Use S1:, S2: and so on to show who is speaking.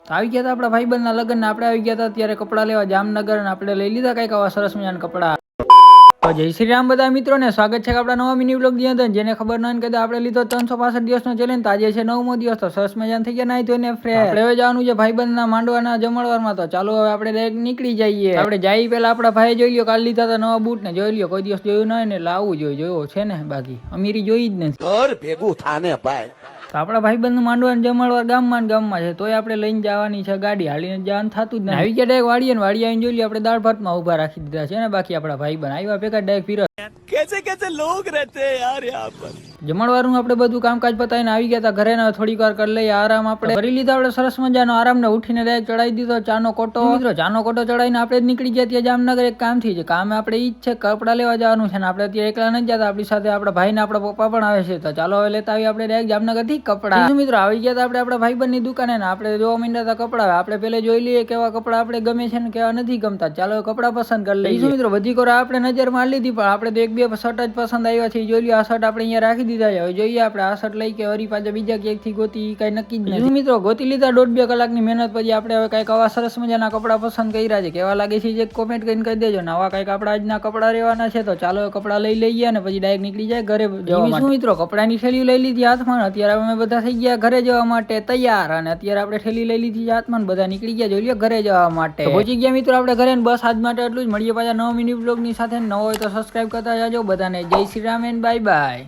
S1: તો આવી ગયા હતા આપણા ભાઈબંધના લગ્ન ને આપણે આવી ગયા હતા અત્યારે કપડાં લેવા જામનગર અને આપણે લઈ લીધા કંઈક આવા સરસ મજાના કપડાં. તો જય શ્રી રામ બધા મિત્રોને સ્વાગત છે કે આપણા નવા મિની વ્લોગ ની અંદર. જેને ખબર ન હોય કે આપણે લીધો 365 દિવસનો ચેલેન્જ. આજે છે 9મો દિવસ. તો સરસ મજાના થઈ ગયા નાઈ ધોઈને ફ્રેશ. આપણે હવે જવાનું છે ભાઈબંધના માંડવાના જમણવારમાં. તો ચાલો હવે આપણે ડાયરેક્ટ નીકળી જઈએ. આપણે જઈ પહેલા આપણા ભાઈ જોઈ લ્યો, કાલ લીધા હતા નવા બૂટ ને જોઈ લ્યો, કોઈ દિવસ જોયું ન હોય ને એટલે આવું જોયો છે ને, બાકી અમીરી જોઈ જ નથી.
S2: ઘર ભેગું થાને ભાઈ.
S1: તો આપણા ભાઈબંધ માંડવાનું જમણવાર ગામમાં છે, તોય આપણે લઈને જવાની છે ગાડી, હાલીને જવાનું થતું જ નહીં. આવી ગયા ડાયરેક્ટ વાડીએ ને વાડી આવીને જોઈ લ્યો આપણે દાળ ભાતમાં ઉભા રાખી દીધા છે ને. બાકી આપણા ભાઈબંધ આવ્યા ભેગા ડાયરેક્ટ ફીરો.
S2: कैसे कैसे लोग रहते हैं यार यहाँ पर.
S1: જમણવારનું આપણે બધું કામકાજ પતાવીને આવી ગયા હતા ઘરે ને. થોડીક વાર કરી લઈએ આરામ. આપણે કરી લીધા આપણે સરસ મજાનો આરામ ને ઉઠીને ડાયરેક્ટ ચડાવી દીધો ચાનો કોટો. મિત્રો ચાનો કોટો ચડાવીને આપણે જ નીકળી ગયા ત્યાં જામનગર એક કામથી. છે કામ આપણે ઈ જ છે, કપડા લેવા જવાનું છે ને. આપણે ત્યાં એકલા નથી જતા, આપણી સાથે આપણા ભાઈ ને આપણા પપ્પા પણ આવે છે. તો ચાલો હવે લેતા આવીએ આપણે ડાયરેક્ટ જામનગર થી કપડા. મિત્રો આવી ગયા હતા આપણે આપણા ભાઈબંધની દુકાને ને આપણે જોવા માંડ્યા હતા કપડા. આપણે પેલે જોઈ લઈએ કેવા કપડા આપણે ગમે છે ને કેવા નથી ગમતા. ચાલો કપડા પસંદ કરી લઈએ. મિત્રો બધી કોર આપણે નજર મારી લીધી, પણ આપણે તો એક બે શર્ટ જ પસંદ આવ્યા છે. જોઈ લો આ શર્ટ આપણે અહીંયા રાખી દીધા છે. હવે જોઈએ આપણે આ શર્ટ લઈ કે વરી પાછા બીજા ક્યાંક થી ગોતી, કઈ નક્કી જ નથી. મિત્રો ગોતી લીધા 1.5-2 કલાકની મહેનત પછી આપણે હવે કઈક આવા સરસ મજાના કપડા પસંદ કર્યા છે. કેવા લાગે છે જે કોમેન્ટ કરીને કહી દેજો. નવા કઈક આપણા આજના કપડા રહેવાના છે. તો ચાલો કપડા લઈ લઈએ અને પછી ડાયરેક્ટ નીકળી જાય ઘરે જવા માટે. મિત્રો કપડાની થેલી લઈ લીધી હાથમાં. અત્યારે અમે બધા થઈ ગયા ઘરે જવા માટે તૈયાર. અને અત્યારે આપણે થેલી લઈ લીધી હાથમાં, બધા નીકળી ગયા જોઈ લો ઘરે જવા માટે. પહોંચી ગયા મિત્રો આપણે ઘરે. બસ આજ માટે એટલું જ. મળીએ પાછા નવા મિની બ્લોગ ની સાથે. નવો હોય તો સબસ્ક્રાઇબ કરતા જાજો. બધાને જય Shri Ram and bye bye.